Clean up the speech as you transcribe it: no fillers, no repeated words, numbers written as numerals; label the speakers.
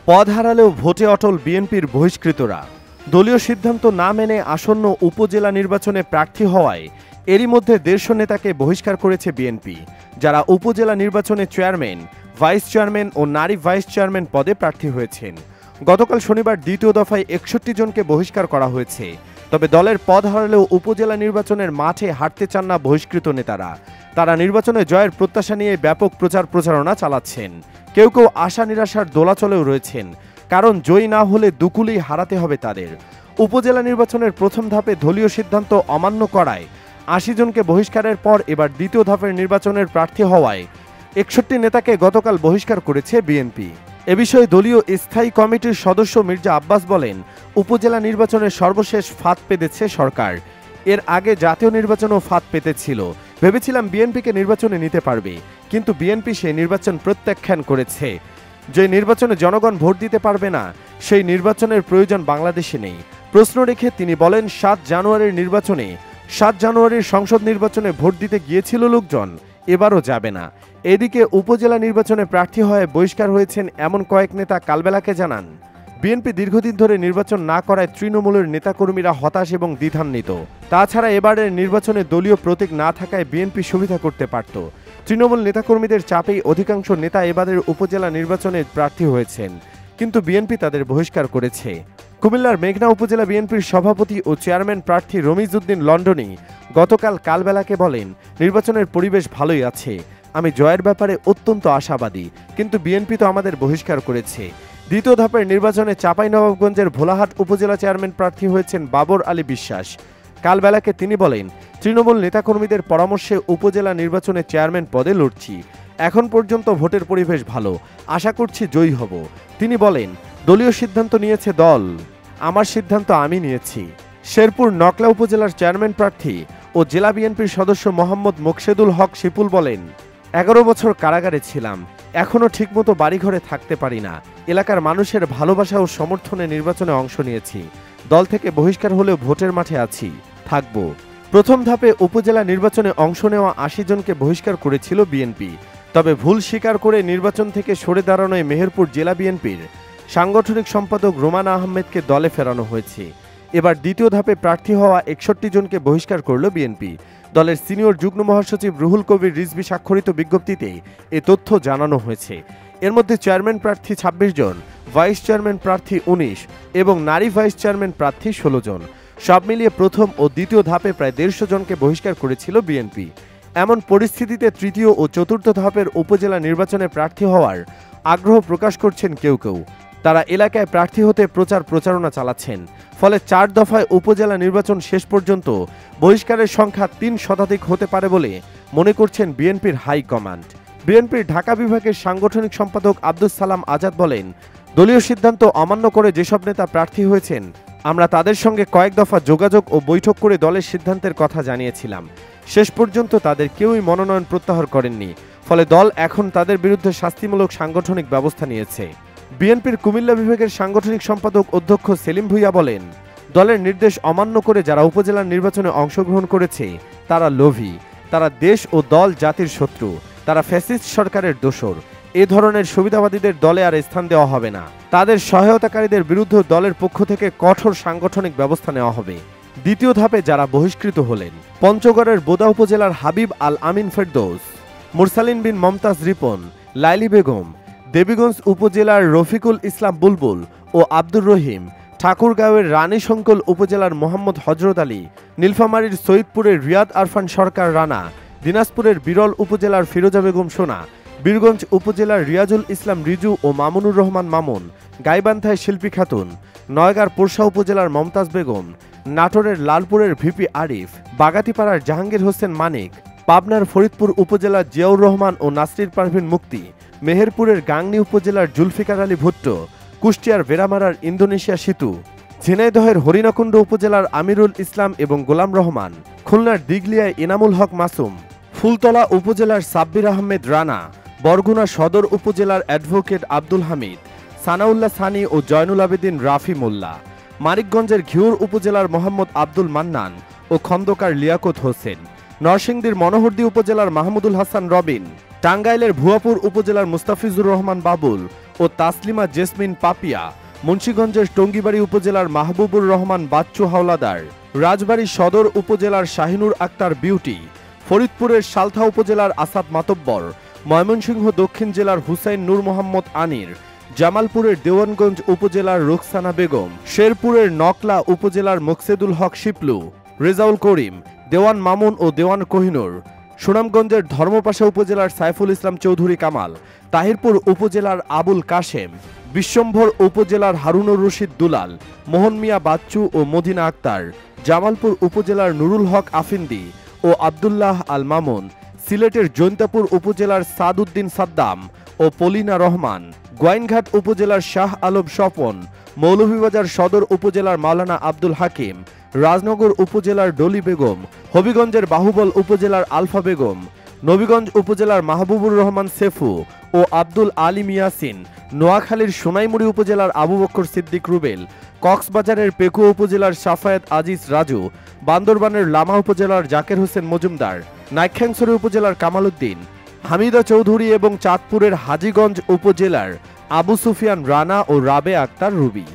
Speaker 1: পদ হারালেও ভোটে অটল বিএনপির বহিষ্কৃতরা। দলীয় সিদ্ধান্ত না মেনে আসন্ন উপজেলা নির্বাচনে প্রার্থী হওয়ায় এরই মধ্যে ১৫০ নেতাকে বহিষ্কার করেছে বিএনপি, যারা উপজেলা নির্বাচনে চেয়ারম্যান, ভাইস চেয়ারম্যান ও নারী ভাইস চেয়ারম্যান পদে প্রার্থী হয়েছেন। গতকাল শনিবার দ্বিতীয় দফায় ৬১ জনকে বহিষ্কার করা হয়েছে। তবে দলের পদ হারালেও উপজেলা নির্বাচনের মাঠে হাঁটতে চান না বহিষ্কৃত নেতারা। তারা নির্বাচনে জয়ের প্রত্যাশা নিয়ে ব্যাপক প্রচারণা চালাচ্ছেন। কেউ কেউ আশা নিরাশার দোলাচলেও রয়েছেন, কারণ জয়ী না হলে দুকুলেই হারাতে হবে তাদের। উপজেলা নির্বাচনের প্রথম ধাপে দলীয় সিদ্ধান্ত অমান্য করায় ৮০ জনকে বহিষ্কারের পর এবার দ্বিতীয় ধাপের নির্বাচনের প্রার্থী হওয়ায় ৬১ নেতাকে গতকাল বহিষ্কার করেছে বিএনপি। এ বিষয়ে দলীয় স্থায়ী কমিটির সদস্য মির্জা আব্বাস বলেন, উপজেলা নির্বাচনের সর্বশেষ ফাঁদ পেতেছে সরকার। এর আগে জাতীয় নির্বাচনও ফাঁদ পেতেছিল। ভেবেছিলাম বিএনপিকে নির্বাচনে নিতে পারবে, কিন্তু বিএনপি সেই নির্বাচন প্রত্যাখ্যান করেছে। যে নির্বাচনে জনগণ ভোট দিতে পারবে না, সেই নির্বাচনের প্রয়োজন বাংলাদেশে নেই। প্রশ্ন রেখে তিনি বলেন, ৭ জানুয়ারির সংসদ নির্বাচনে ভোট দিতে গিয়েছিল লোকজন, এবারও যাবে না। এদিকে উপজেলা নির্বাচনে প্রার্থী হয়ে বহিষ্কার হয়েছেন এমন কয়েক নেতা কালবেলাকে জানান, বিএনপি দীর্ঘদিন ধরে নির্বাচন না করায় তৃণমূলের নেতাকর্মীরা হতাশ এবং দ্বিধান্বিত। তাছাড়া এবারের নির্বাচনে দলীয় প্রতীক না থাকায় বিএনপি সুবিধা করতে পারত। তৃণমূল নেতাকর্মীদের চাপেই অধিকাংশ নেতা এবারের উপজেলা নির্বাচনে প্রার্থী হয়েছেন, কিন্তু বিএনপি তাদের বহিষ্কার করেছে। কুমিল্লার মেঘনা উপজেলা বিএনপির সভাপতি ও চেয়ারম্যান প্রার্থী রমিজ উদ্দিন লন্ডনী গতকাল কালবেলাকে বলেন, নির্বাচনের পরিবেশ ভালোই আছে, আমি জয়ের ব্যাপারে অত্যন্ত আশাবাদী, কিন্তু বিএনপি তো আমাদের বহিষ্কার করেছে। দ্বিতীয় ধাপের নির্বাচনে চাঁপাইনবাবগঞ্জের ভোলাহাট উপজেলা চেয়ারম্যান প্রার্থী হয়েছেন বাবর আলী বিশ্বাস। কালবেলাকে তিনি বলেন, তৃণমূল নেতাকর্মীদের পরামর্শে উপজেলা নির্বাচনে চেয়ারম্যান পদে লড়ছি। এখন পর্যন্ত ভোটের পরিবেশ ভালো, আশা করছি জয়ী হব। তিনি বলেন, দলীয় সিদ্ধান্ত নিয়েছে দল, আমার সিদ্ধান্ত আমি নিয়েছি। শেরপুর নকলা উপজেলার চেয়ারম্যান প্রার্থী ও জেলা বিএনপির সদস্য মোহাম্মদ মোকশেদুল হক শিপুল বলেন, ১১ বছর কারাগারে ছিলাম, এখনও ঠিকমতো বাড়িঘরে থাকতে পারি না। এলাকার মানুষের ভালোবাসা ও সমর্থনে নির্বাচনে অংশ নিয়েছি। দল থেকে বহিষ্কার হলেও ভোটের মাঠে আছি, থাকব। প্রথম ধাপে উপজেলা নির্বাচনে অংশ নেওয়া ৮০ জনকে বহিষ্কার করেছিল বিএনপি। তবে ভুল স্বীকার করে নির্বাচন থেকে সরে দাঁড়ানোয় মেহেরপুর জেলা বিএনপির সাংগঠনিক সম্পাদক রোমান আহমেদকে দলে ফেরানো হয়েছে। এবার দ্বিতীয় ধাপে প্রার্থী হওয়া ৬১ জনকে বহিষ্কার করল বিএনপি। দলের সিনিয়র যুগ্ম মহাসচিব রুহুল কবির রিজভী স্বাক্ষরিত বিজ্ঞপ্তিতে এ তথ্য জানানো হয়েছে। এর মধ্যে চেয়ারম্যান প্রার্থী ২৬ জন, ভাইস চেয়ারম্যান প্রার্থী ১৯ এবং নারী ভাইস চেয়ারম্যান প্রার্থী ১৬ জন। সব মিলিয়ে প্রথম ও দ্বিতীয় ধাপে প্রায় ১৫০ জনকে বহিষ্কার করেছিল বিএনপি। এমন পরিস্থিতিতে তৃতীয় ও চতুর্থ ধাপের উপজেলা নির্বাচনে প্রার্থী হওয়ার আগ্রহ প্রকাশ করছেন কেউ কেউ। তারা এলাকায় প্রার্থী হতে প্রচারণা চালাচ্ছেন। ফলে ৪ দফায় উপজেলা নির্বাচন শেষ পর্যন্ত বহিষ্কারের সংখ্যা ৩ শতাধিক হতে পারে বলে মনে করছেন বিএনপির হাইকমান্ড। বিএনপির ঢাকা বিভাগের সাংগঠনিক সম্পাদক আব্দুস সালাম আজাদ বলেন, দলীয় সিদ্ধান্ত অমান্য করে যেসব নেতা প্রার্থী হয়েছেন, আমরা তাদের সঙ্গে কয়েক দফা যোগাযোগ ও বৈঠক করে দলের সিদ্ধান্তের কথা জানিয়েছিলাম। শেষ পর্যন্ত তাদের কেউই মনোনয়ন প্রত্যাহার করেননি। ফলে দল এখন তাদের বিরুদ্ধে শাস্তিমূলক সাংগঠনিক ব্যবস্থা নিয়েছে। বিএনপির কুমিল্লা বিভাগের সাংগঠনিক সম্পাদক অধ্যক্ষ সেলিম ভুইয়া বলেন, দলের নির্দেশ অমান্য করে যারা উপজেলার নির্বাচনে অংশগ্রহণ করেছে তারা লোভী, তারা দেশ ও দল জাতির শত্রু, তারা ফ্যাসিস্ট সরকারের দোসর। এ ধরনের সুবিধাবাদীদের দলে আর স্থান দেওয়া হবে না। তাদের সহায়তাকারীদের বিরুদ্ধে দলের পক্ষ থেকে কঠোর সাংগঠনিক ব্যবস্থা নেওয়া হবে। দ্বিতীয় ধাপে যারা বহিষ্কৃত হলেন, পঞ্চগড়ের বোদা উপজেলার হাবিব আল আমিন ফেরদৌস, মুরসালিন বিন মমতাজ রিপন, লাইলি বেগম, দেবীগঞ্জ উপজেলার রফিকুল ইসলাম বুলবুল ও আব্দুর রহিম, ঠাকুরগাঁওয়ের রানীশঙ্কল উপজেলার মোহাম্মদ হজরত আলী, নীলফামারীর সৈয়দপুরের রিয়াদ আরফান সরকার রানা, দিনাজপুরের বিরল উপজেলার ফিরোজা বেগম সোনা, বীরগঞ্জ উপজেলার রিয়াজুল ইসলাম রিজু ও মামুনুর রহমান মামুন, গাইবান্ধায় শিল্পী খাতুন, নয়গাঁর পোরশা উপজেলার মমতাজ বেগম, নাটোরের লালপুরের ভিপি আরিফ, বাগাতিপাড়ার জাহাঙ্গীর হোসেন মানিক, পাবনার ফরিদপুর উপজেলার জিয়াউর রহমান ও নাসরির পারভিন মুক্তি, মেহেরপুরের গাংনী উপজেলার জুলফিকার আলী ভুট্টো, কুষ্টিয়ার ভেড়ামারার ইন্দোনেশিয়া সিতু, ঝিনাইদহের হরিণাকুণ্ড উপজেলার আমিরুল ইসলাম এবং গোলাম রহমান, খুলনার দিগলিয়ায় এনামুল হক মাসুম, ফুলতলা উপজেলার সাব্বির আহমেদ রানা, বরগুনা সদর উপজেলার অ্যাডভোকেট আব্দুল হামিদ, সানাউল্লাহ সানি ও জয়নুল আবেদিন রাফি মোল্লা, মানিকগঞ্জের ঘিওর উপজেলার মোহাম্মদ আব্দুল মান্নান ও খন্দকার লিয়াকত হোসেন, নরসিংদীর মনোহরদী উপজেলার মাহমুদুল হাসান রবিন, টাঙ্গাইলের ভুয়াপুর উপজেলার মুস্তাফিজুর রহমান বাবুল ও তাসলিমা জেসমিন পাপিয়া, মুন্সিগঞ্জের টঙ্গিবাড়ি উপজেলার মাহবুবুর রহমান বাচ্চু হাওলাদার, রাজবাড়ী সদর উপজেলার শাহিনুর আক্তার বিউটি, ফরিদপুরের সালথা উপজেলার আসাদ মাতব্বর, ময়মনসিংহ দক্ষিণ জেলার হুসাইন নূর মোহাম্মদ আনির, জামালপুরের দেওয়ানগঞ্জ উপজেলার রোকসানা বেগম, শেরপুরের নকলা উপজেলার মোকসেদুল হক শিপলু, রেজাউল করিম, দেওয়ান মামুন ও দেওয়ান কোহিনুর, সুনামগঞ্জের ধর্মপাশা উপজেলার সাইফুল ইসলাম চৌধুরী কামাল, তাহিরপুর উপজেলার আবুল কাশেম, বিশ্বম্ভর উপজেলার হারুনুর রশিদ দুলাল, মোহন মিয়া বাচ্চু ও মদিনা আক্তার, জামালপুর উপজেলার নুরুল হক আফিন্দি ও আবদুল্লাহ আল মামুন, সিলেটের জৈন্তাপুর উপজেলার সাদউদ্দিন সাদ্দাম ও পলিনা রহমান, গোয়াইনঘাট উপজেলার শাহ আলম স্বপন, মৌলভীবাজার সদর উপজেলার মাওলানা আব্দুল হাকিম, রাজনগর উপজেলার ডলি বেগম, হবিগঞ্জের বাহুবল উপজেলার আলফা বেগম, নবীগঞ্জ উপজেলার মাহবুবুর রহমান সেফু ও আব্দুল আলিম ইয়াসিন, নোয়াখালীর সোনাইমুড়ি উপজেলার আবু বক্কর সিদ্দিক রুবেল, কক্সবাজারের পেকুয়া উপজেলার সাফায়েত আজিজ রাজু, বান্দরবানের লামা উপজেলার জাকের হোসেন মজুমদার, নাইক্ষ্যংছড়ি উপজেলার কামাল উদ্দিন, হামিদা চৌধুরী এবং চাঁদপুরের হাজীগঞ্জ উপজেলার আবু সুফিয়ান রানা ও রাবে আক্তার রুবি।